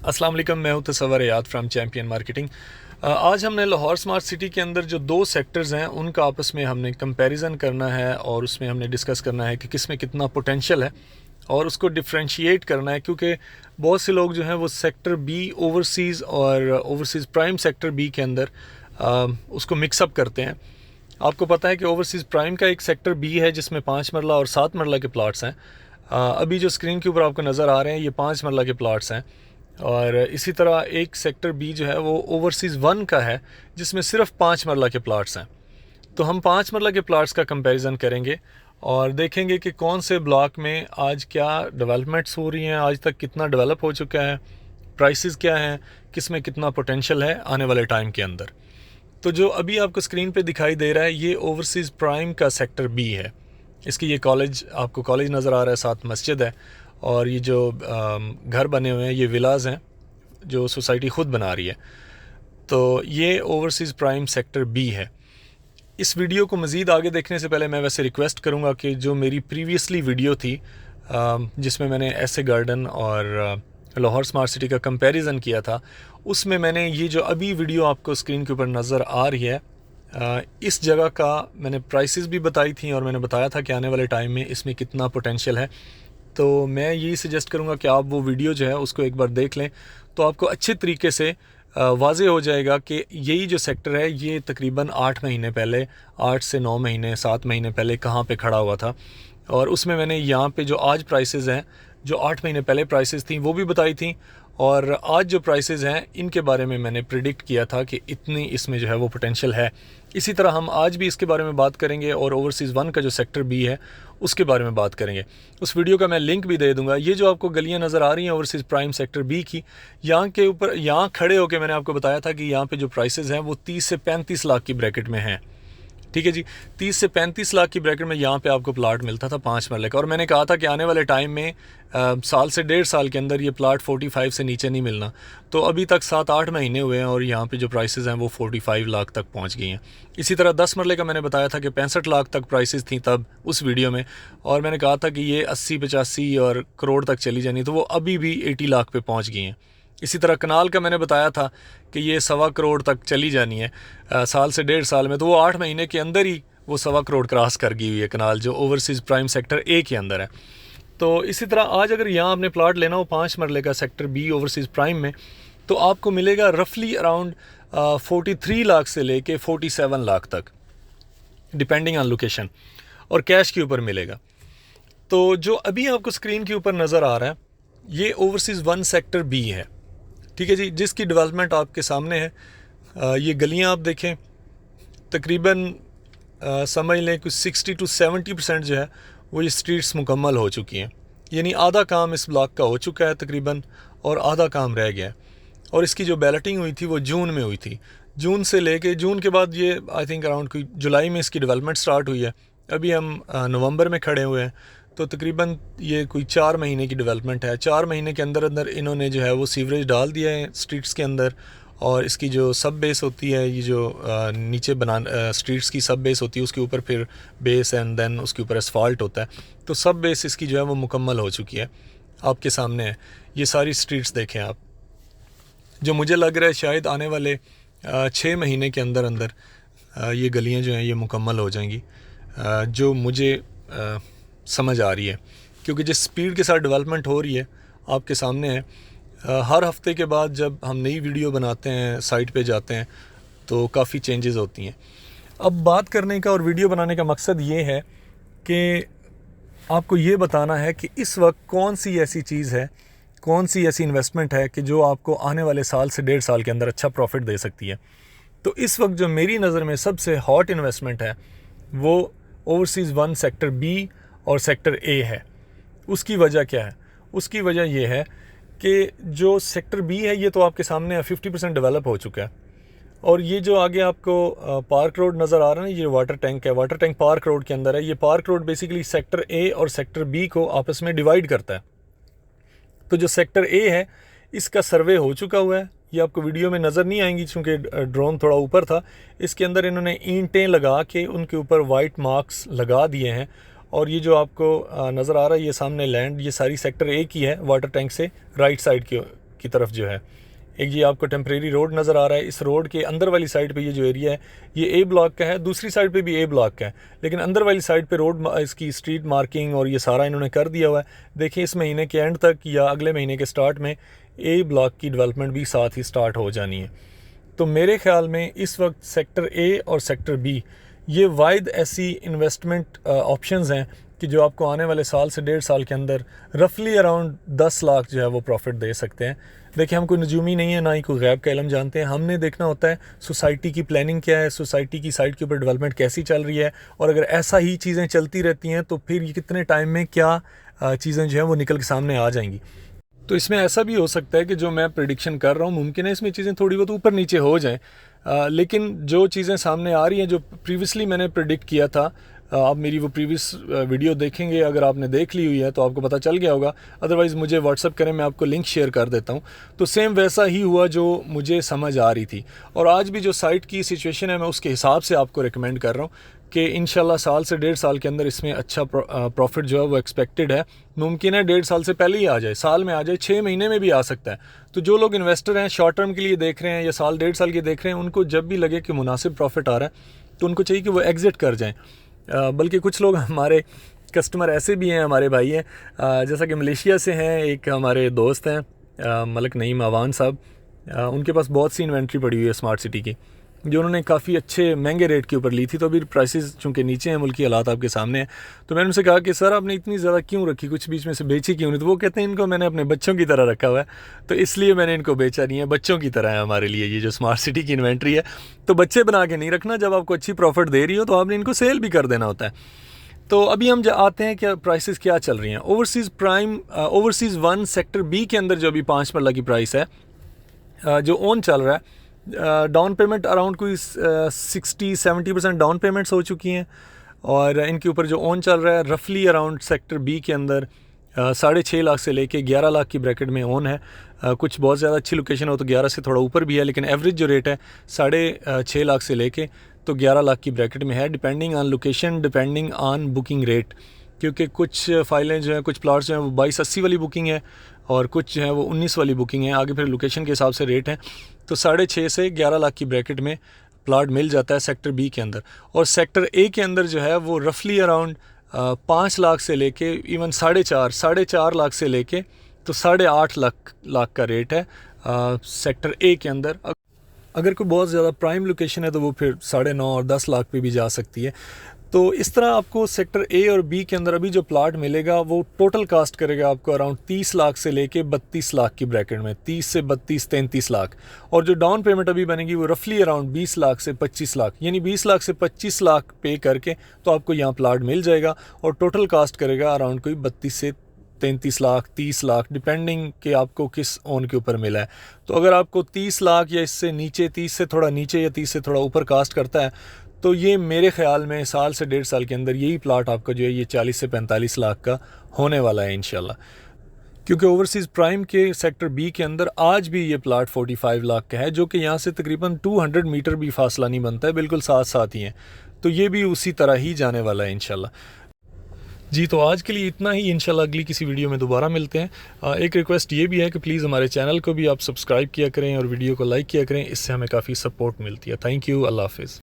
अस्सलाम वालेकुम, मैं हूं तस्वर याद फ्रॉम चैम्पियन मार्केटिंग। आज हमने लाहौर स्मार्ट सिटी के अंदर जो दो सेक्टर्स हैं उनका आपस में हमने कंपैरिजन करना है और उसमें हमने डिस्कस करना है कि किस में कितना पोटेंशियल है और उसको डिफरेंशिएट करना है, क्योंकि बहुत से लोग जो हैं वो सेक्टर बी ओवरसीज़ और ओवरसीज़ प्राइम सेक्टर बी के अंदर उसको मिक्सअप करते हैं। आपको पता है कि ओवरसीज़ प्राइम का एक सेक्टर बी है जिसमें 5 मरला और 7 मरला के प्लाट्स हैं। अभी जो स्क्रीन के ऊपर आपको नज़र आ रहे हैं ये 5 मरला के प्लाट्स हैं। और इसी तरह एक सेक्टर बी जो है वो ओवरसीज़ 1 का है जिसमें सिर्फ 5 मरला के प्लाट्स हैं। तो हम 5 मरला के प्लाट्स का कंपैरिजन करेंगे और देखेंगे कि कौन से ब्लॉक में आज क्या डेवलपमेंट्स हो रही हैं, आज तक कितना डेवलप हो चुका है, प्राइसेस क्या हैं, किस में कितना पोटेंशियल है आने वाले टाइम के अंदर। तो जो अभी आपको स्क्रीन पे दिखाई दे रहा है ये ओवरसीज़ प्राइम का सेक्टर बी है। इसकी ये कॉलेज, आपको कॉलेज नज़र आ रहा है, साथ मस्जिद है और ये जो घर बने हुए हैं ये विलाज हैं जो सोसाइटी ख़ुद बना रही है। तो ये ओवरसीज़ प्राइम सेक्टर बी है। इस वीडियो को मज़ीद आगे देखने से पहले मैं वैसे रिक्वेस्ट करूँगा कि जो मेरी प्रीवियसली वीडियो थी जिसमें मैंने ऐसे गार्डन और लाहौर स्मार्ट सिटी का कंपैरिजन किया था, उसमें मैंने ये जो अभी वीडियो आपको स्क्रीन के ऊपर नज़र आ रही है इस जगह का मैंने प्राइसेस भी बताई थी और मैंने बताया था कि आने वाले टाइम में इसमें कितना पोटेंशियल है। तो मैं यही सजेस्ट करूँगा कि आप वो वीडियो जो है उसको एक बार देख लें तो आपको अच्छे तरीके से वाज़े हो जाएगा कि यही जो सेक्टर है ये तकरीबन 8 महीने पहले, 8 से 9 महीने 7 महीने पहले कहाँ पे खड़ा हुआ था। और उसमें मैंने यहाँ पे जो आज प्राइसेस हैं, जो 8 महीने पहले प्राइसेस थी वो भी बताई थी और आज जो प्राइसेस हैं इनके बारे में मैंने प्रिडिक्ट किया था कि इतनी इसमें जो है वो पोटेंशियल है। इसी तरह हम आज भी इसके बारे में बात करेंगे और ओवरसीज़ 1 का जो सेक्टर बी है उसके बारे में बात करेंगे। उस वीडियो का मैं लिंक भी दे दूंगा। ये जो आपको गलियां नज़र आ रही हैं ओवरसीज़ प्राइम सेक्टर बी की, यहाँ के ऊपर यहाँ खड़े होकर मैंने आपको बताया था कि यहाँ पे जो प्राइसेस हैं वो 30 से 35 लाख की ब्रैकेट में हैं। ठीक है जी, 30 से 35 लाख की ब्रैकेट में यहाँ पे आपको प्लाट मिलता था 5 मरले का। और मैंने कहा था कि आने वाले टाइम में साल से 1.5 साल के अंदर ये प्लाट 45 से नीचे नहीं मिलना। तो अभी तक 7-8 महीने हुए हैं और यहाँ पे जो प्राइसेस हैं वो 45 लाख तक पहुँच गई हैं। इसी तरह 10 मरले का मैंने बताया था कि 65 लाख तक प्राइसेस थी तब उस वीडियो में, और मैंने कहा था कि ये 80-85 और करोड़ तक चली जानी, तो वो अभी भी 80 लाख पे पहुँच गई हैं। इसी तरह कनाल का मैंने बताया था कि ये 1.25 करोड़ तक चली जानी है साल से 1.5 साल में, तो वो 8 महीने के अंदर ही वो 1.25 करोड़ क्रॉस कर गई हुई है कनाल, जो ओवरसीज़ प्राइम सेक्टर ए के अंदर है। तो इसी तरह आज अगर यहाँ आपने प्लाट लेना हो 5 मरले का सेक्टर बी ओवरसीज़ प्राइम में, तो आपको मिलेगा रफली अराउंड 43 लाख से लेके 47 लाख तक डिपेंडिंग ऑन लोकेशन, और कैश के ऊपर मिलेगा। तो जो अभी आपको स्क्रीन के ऊपर नज़र आ रहा है ये ओवरसीज़ 1 सेक्टर बी है। ठीक है जी, जिसकी डेवलपमेंट आपके सामने है। ये गलियां आप देखें, तकरीबन समझ लें कुछ 60 to 70% जो है वो ये स्ट्रीट्स मुकम्मल हो चुकी हैं, यानी आधा काम इस ब्लॉक का हो चुका है तकरीबन और आधा काम रह गया है। और इसकी जो बैलेटिंग हुई थी वो जून में हुई थी। जून से लेके जून के बाद ये आई थिंक अराउंड कोई जुलाई में इसकी डेवलपमेंट स्टार्ट हुई है। अभी हम नवंबर में खड़े हुए हैं, तो तकरीबन ये कोई 4 महीने की डेवलपमेंट है। 4 महीने के अंदर अंदर इन्होंने जो है वो सीवरेज डाल दिया है स्ट्रीट्स के अंदर, और इसकी जो सब बेस होती है, ये जो नीचे स्ट्रीट्स की सब बेस होती है उसके ऊपर फिर बेस एंड देन उसके ऊपर एसफाल्ट होता है। तो सब बेस इसकी जो है वो मुकम्मल हो चुकी है, आपके सामने है। ये सारी स्ट्रीट्स देखें आप, जो मुझे लग रहा है शायद आने वाले 6 महीने के अंदर अंदर ये गलियाँ जो हैं ये मुकम्मल हो जाएंगी, जो मुझे समझ आ रही है, क्योंकि जिस स्पीड के साथ डेवलपमेंट हो रही है आपके सामने है। हर हफ्ते के बाद जब हम नई वीडियो बनाते हैं, साइट पे जाते हैं, तो काफ़ी चेंजेस होती हैं। अब बात करने का और वीडियो बनाने का मकसद ये है कि आपको ये बताना है कि इस वक्त कौन सी ऐसी चीज़ है, कौन सी ऐसी इन्वेस्टमेंट है कि जो आपको आने वाले साल से 1.5 साल के अंदर अच्छा प्रॉफिट दे सकती है। तो इस वक्त जो मेरी नज़र में सबसे हॉट इन्वेस्टमेंट है वो ओवरसीज़ 1 सेक्टर बी और सेक्टर ए है। उसकी वजह क्या है? उसकी वजह यह है कि जो सेक्टर बी है ये तो आपके सामने 50% डेवलप हो चुका है, और ये जो आगे आपको पार्क रोड नज़र आ रहा है ना, ये वाटर टैंक है, वाटर टैंक पार्क रोड के अंदर है। ये park road basically sector A और सेक्टर बी को आपस में डिवाइड करता है। तो जो सेक्टर ए है इसका सर्वे हो चुका हुआ है, ये आपको वीडियो में नज़र नहीं आएंगी क्योंकि ड्रोन थोड़ा ऊपर था। इसके अंदर इन्होंने ईंटें लगा के उनके ऊपर वाइट मार्क्स लगा दिए हैं, और ये जो आपको नज़र आ रहा है ये सामने लैंड, ये सारी सेक्टर ए की है वाटर टैंक से राइट साइड की तरफ जो है, एक ये आपको टेम्परेरी रोड नज़र आ रहा है, इस रोड के अंदर वाली साइड पे ये जो एरिया है ये ए ब्लॉक का है, दूसरी साइड पे भी ए ब्लॉक का है, लेकिन अंदर वाली साइड पे रोड इसकी स्ट्रीट मार्किंग और ये सारा इन्होंने कर दिया हुआ है। देखिए इस महीने के एंड तक या अगले महीने के स्टार्ट में ए ब्लॉक की डेवलपमेंट भी साथ ही स्टार्ट हो जानी है। तो मेरे ख्याल में इस वक्त सेक्टर ए और सेक्टर बी ये वाइड ऐसी इन्वेस्टमेंट ऑप्शंस हैं कि जो आपको आने वाले साल से 1.5 साल के अंदर रफली अराउंड 10 लाख जो है वो प्रॉफिट दे सकते हैं। देखिए हम कोई नजूमी नहीं है, ना ही कोई गैब का इल्म जानते हैं, हमने देखना होता है सोसाइटी की प्लानिंग क्या है, सोसाइटी की साइड के ऊपर डेवलपमेंट कैसी चल रही है, और अगर ऐसा ही चीज़ें चलती रहती हैं तो फिर ये कितने टाइम में क्या चीज़ें जो हैं वो निकल के सामने आ जाएंगी। तो इसमें ऐसा भी हो सकता है कि जो मैं प्रेडिक्शन कर रहा हूँ मुमकिन है इसमें चीज़ें थोड़ी बहुत ऊपर नीचे हो जाएं, लेकिन जो चीज़ें सामने आ रही हैं जो प्रीवियसली मैंने प्रेडिक्ट किया था, आप मेरी वो प्रीवियस वीडियो देखेंगे, अगर आपने देख ली हुई है तो आपको पता चल गया होगा, अदरवाइज़ मुझे व्हाट्सअप करें, मैं आपको लिंक शेयर कर देता हूँ। तो सेम वैसा ही हुआ जो मुझे समझ आ रही थी, और आज भी जो साइट की सिचुएशन है मैं उसके हिसाब से आपको रिकमेंड कर रहा हूँ कि इंशाल्लाह साल से 1.5 साल के अंदर इसमें अच्छा प्रॉफिट जो है वो एक्सपेक्टेड है। मुमकिन है 1.5 साल से पहले ही आ जाए, साल में आ जाए, 6 महीने में भी आ सकता है। तो जो लोग इन्वेस्टर हैं, शॉर्ट टर्म के लिए देख रहे हैं या साल 1.5 साल के देख रहे हैं, उनको जब भी लगे कि मुनासिब प्रॉफिट आ रहा है तो उनको चाहिए कि वो एग्ज़िट कर जाएँ। बल्कि कुछ लोग हमारे कस्टमर ऐसे भी हैं, हमारे भाई हैं, जैसा कि मलेशिया से हैं, एक हमारे दोस्त हैं मलक नईम अवान साहब, उनके पास बहुत सी इन्वेंट्री पड़ी हुई है स्मार्ट सिटी की, जो उन्होंने काफ़ी अच्छे महंगे रेट के ऊपर ली थी। तो अभी प्राइसेस चूँकि नीचे हैं, मुल्की हालात आपके सामने हैं, तो मैंने उनसे कहा कि सर आपने इतनी ज़्यादा क्यों रखी, कुछ बीच में से बेची क्यों नहीं? तो वो कहते हैं इनको मैंने अपने बच्चों की तरह रखा हुआ है, तो इसलिए मैंने इनको बेचा नहीं है, बच्चों की तरह है हमारे लिए ये जो स्मार्ट सिटी की इन्वेंट्री है। तो बच्चे बना के नहीं रखना, जब आपको अच्छी प्रॉफिट दे रही हो तो आपने इनको सेल भी कर देना होता है। तो अभी हम आते हैं क्या प्राइसेस क्या चल रही हैं। Overseas prime, overseas 1 sector B के अंदर जो अभी 5 मरला की प्राइस है, जो ओन चल रहा है, डाउन पेमेंट अराउंड कोई 60-70% डाउन पेमेंट्स हो चुकी हैं, और इनके ऊपर जो ओन चल रहा है रफली अराउंड सेक्टर बी के अंदर 6.5 लाख से लेके 11 लाख की ब्रैकेट में ओन है। कुछ बहुत ज़्यादा अच्छी लोकेशन हो तो 11 से थोड़ा ऊपर भी है, लेकिन एवरेज जो रेट है 6.5 लाख से लेके तो 11 लाख की ब्रैकेट में है, depending on location, depending on booking rate, क्योंकि कुछ फाइलें जो हैं, कुछ प्लाट्स जो हैं वो 2280 वाली बुकिंग है और कुछ जो है वो 19 वाली बुकिंग है, आगे फिर लोकेशन के हिसाब से रेट है। तो 6.5 से 11 लाख की ब्रैकेट में प्लाट मिल जाता है सेक्टर बी के अंदर, और सेक्टर ए के अंदर जो है वो रफली अराउंड 5 लाख से लेके इवन 4.5 लाख से लेके तो 8.5 लाख का रेट है सेक्टर ए के अंदर। अगर कोई बहुत ज़्यादा प्राइम लोकेशन है तो वो फिर 9.5 और 10 लाख पे भी जा सकती है। तो इस तरह आपको सेक्टर ए और बी के अंदर अभी जो प्लाट मिलेगा वो टोटल कास्ट करेगा आपको अराउंड 30 लाख से लेके 32 लाख की ब्रैकेट में, 30 से 32 33 लाख, और जो डाउन पेमेंट अभी बनेगी वो रफली अराउंड 20 लाख से 25 लाख, यानी 20 लाख से 25 लाख पे करके तो आपको यहाँ प्लाट मिल जाएगा, और टोटल कास्ट करेगा अराउंड कोई 32 से 33 लाख 30 लाख, डिपेंडिंग कि आपको किस ओन के ऊपर मिला है। तो अगर आपको 30 लाख या इससे नीचे, 30 से थोड़ा नीचे या 30 से थोड़ा ऊपर कास्ट करता है, तो ये मेरे ख़्याल में साल से 1.5 साल के अंदर यही प्लाट आपका जो है ये 40 से 45 लाख का होने वाला है इंशाल्लाह। क्योंकि ओवरसीज़ प्राइम के सेक्टर बी के अंदर आज भी ये प्लाट 45 लाख का है, जो कि यहाँ से तकरीबन 200 मीटर भी फासला नहीं बनता है, बिल्कुल साथ साथ ही हैं। तो ये भी उसी तरह ही जाने वाला है इंशाल्लाह। जी, तो आज के लिए इतना ही, इंशाल्लाह अगली किसी वीडियो में दोबारा मिलते हैं। एक रिक्वेस्ट ये भी है कि प्लीज़ हमारे चैनल को भी आप सब्सक्राइब किया करें और वीडियो को लाइक किया करें, इससे हमें काफ़ी सपोर्ट मिलती है। थैंक यू, अल्लाह हाफ़िज़।